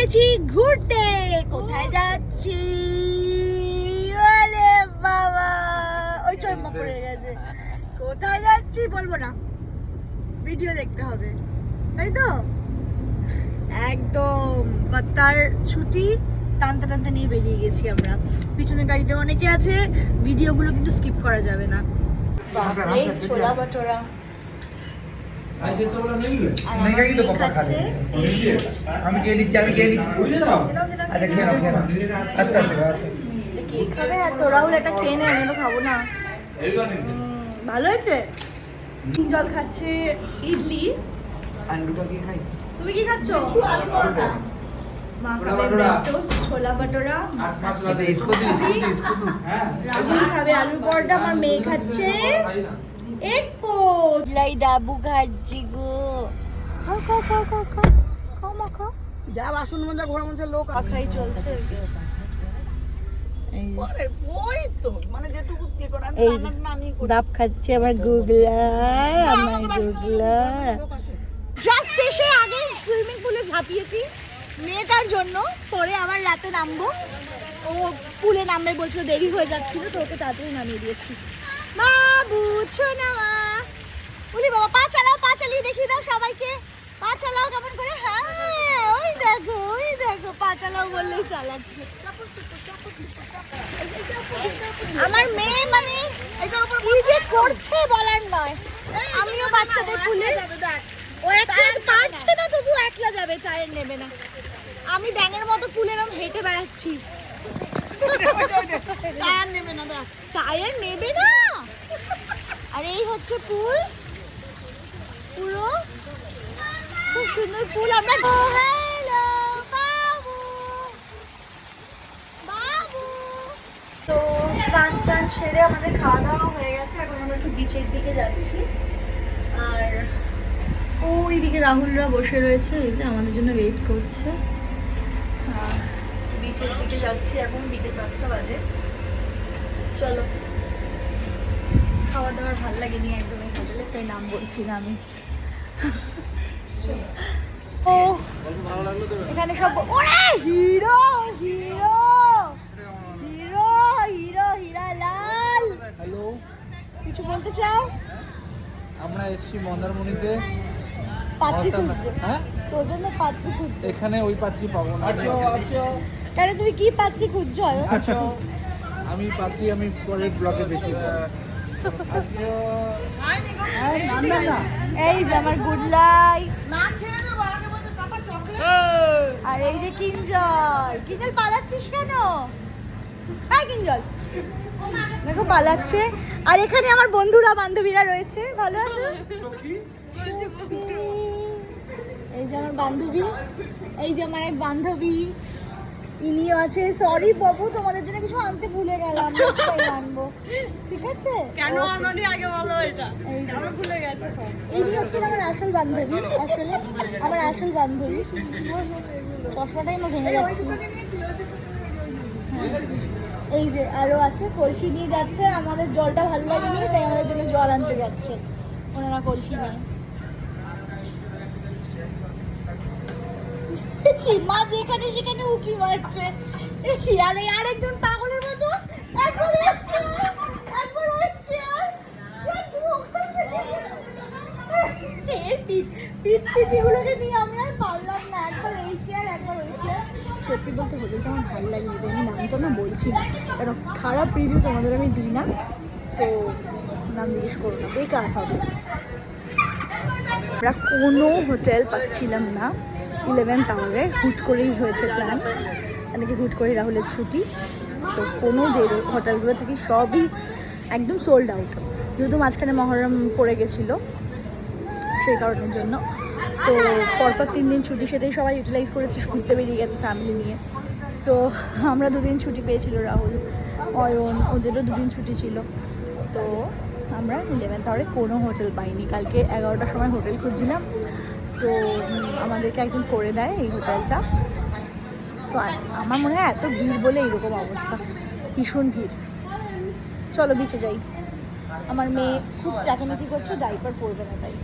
বেরিয়েছি ঘুরতে। কোথায় যাচ্ছি? ওরে বাবা, ওই চম্পা পড়ে গেছে। কোথায় যাচ্ছি বলবো না, ভিডিও দেখতে হবে, তাই তো? একদম কত্তার ছুটি টানতে টানতে নিয়ে বেরিয়ে গেছি আমরা। পিছনে গাড়িতে অনেকে আছে, ভিডিওগুলো কিন্তু স্কিপ করা যাবে না। বাপরে, ছোলা বাটোরা। আমি খেয়ে দিচ্ছি আচ্ছা খেয়ে নাও আস্তে আস্তে কে খাবে? আর তোরাও একটা খেয়ে নে, আমি তো খাবো না। ভালো হয়েছে। জল খাচ্ছে ইডলি। তুমি কি খাচ্ছ? মা খাবে ব্রেড টোস্ট, ছোলা বাটোরা। রাহুল খাবে আলু পরোটা, আমার মেয়ে খাচ্ছে এক পোট লাই ডাবু খাচ্ছি গো। খাও খাও খাও খাও খাও খাও মা খাও। যা বাসন মধ্যে ঘোড়া মধ্যে লোক খাই চলছে। ডাব খাচ্ছে আমার গুগলা, আমার গুগলা। জাস্ট এসে আগে সুইমিং পুলে ঝাঁপিয়েছি মেয়েটার জন্য, পরে আবার রাতে নামবো। ও পুলে নামবে বলছিল, দেরি হয়ে যাচ্ছিল তো ওকে তাড়াতাড়ি নামিয়ে দিয়েছি। বাবু ছোনামা, বলি বাবা পা চালাও, পা চালিয়ে দেখিয়ে দাও সবাইকে। পা চালাও কেমন করে? হ্যাঁ ওই দেখো পা চালাও বললেই চালাচ্ছে। আমার মেয়ে মানে কি যে করছে বলার নয়। আমিও বাচ্চাদের পুলে, ও একলা পারছে না তবু একলা যাবে, টায়ার নেবে না। আমি ব্যাঙের মতো পুলের হেঁটে বেড়াচ্ছি। টায়ার নেবে না, টায়ার নেবে না। আর এই হচ্ছে পুল, পুরো খুব সুন্দর পুল। আমরা হ্যালো বাবু বাবু। তো স্নান টান ছেড়ে আমাদের খাওয়া দাওয়া হয়ে গেছে, এখন আমরা একটু বিচের দিকে যাচ্ছি। আর ওই দিকে রাহুলরা বসে রয়েছে, এই যে আমাদের জন্য ওয়েট করছে। বিচের দিকে যাচ্ছি, এখন বিকেল 5টা বাজে। চলো, খাওয়া দাওয়ার ভাল লাগেনি একদমই হোটেলে, তাই নাম বলছি না আমি। ও এখানে সব ওরে hero hero hero hero Hiralal. Hello, কিছু বলতে চাও? আমরা এসেছি মন্দারমণিতে পাত্রী খুঁজছে। হ্যাঁ, তোর জন্য পাত্রী খুঁজছে। এখানে ওই পাত্রী পাবো না। কেন, তুমি কি পাত্রী খুঁজছো? আমি পাত্রী আমি পরের ব্লগে দেখি। এই যে আমার গুডলাই, আর এই যে কিঞ্জল। কিঞ্জল পালাচ্ছিস কেন? হ্যাঁ কিঞ্জল দেখো পালাচ্ছে। আর এখানে আমার বন্ধুরা বান্ধবীরা রয়েছে, ভালো আছো? এই যে আমার বান্ধবী, এই যে আমার এক বান্ধবী, ইনিও আছে। সরি বাবু, তোমাদের জন্য কিছু আনতে ভুলে গেলাম, নেক্সট টাইম আনবো, ঠিক আছে? কেন আননি আগে বলো, এটা আমি ভুলে গেছি। ইনি হচ্ছে আমার আসল বান্ধবী, আসলে আমার আসল বান্ধবী। চশমাটাই আমার ভেঙে যাচ্ছে। এই যে আরো আছে, কলসি নিয়ে যাচ্ছে। আমাদের জলটা ভালো লাগেনি, তাই আমাদের জন্য জল আনতে যাচ্ছে ওনারা কলসি নিয়ে। মা যেখানে সেখানে উকি মারছে। আর আরেকজন পাগলের মতো একবার হচ্ছে একবার হচ্ছে। পিঠিগুলোকে নিয়ে আমি আর পারলাম না, একবার এই চেয়ার একবার ওই চেয়ার। সত্যি বলতে হোটেলটা আমার ভালো লাগেনি, তাই আমি নামটা না বলছি না, কারণ খারাপ রিভিউ তোমাদের আমি দিই না। সো নাম জিজ্ঞেস করো না, বেকার হবে। আমরা কোনো হোটেল পাচ্ছিলাম না 11th আওয়ারে। হুট করেই হয়েছে প্ল্যান, নাকি হুট করে রাহুলের ছুটি। তো কোনো যে হোটেলগুলো থেকে সবই একদম সোল্ড আউট, যেহেতু মাঝখানে মহরম পড়ে গেছিলো সেই কারণের জন্য। তো পরপর 3 দিন ছুটি, সেটাই সবাই ইউটিলাইজ করেছি, ঘুরতে বেরিয়ে গেছে ফ্যামিলি নিয়ে। সো আমরা 2 দিন ছুটি পেয়েছিল, রাহুল অয়ন ওদেরও 2 দিন ছুটি ছিল। তো আমরা 11th আওয়ারে কোনো হোটেল পাইনি। কালকে 11টার সময় হোটেল খুঁজছিলাম, তো আমাদেরকে একজন করে দেয় এই হোটেলটা। সো আমার মনে হয় এত ভিড় বলে এইরকম অবস্থা, ভীষণ ভিড়। চলো বিচে যাই। আমার মেয়ে খুব চেঁচামেচি করছে, ডাইপার পরবে না তাই।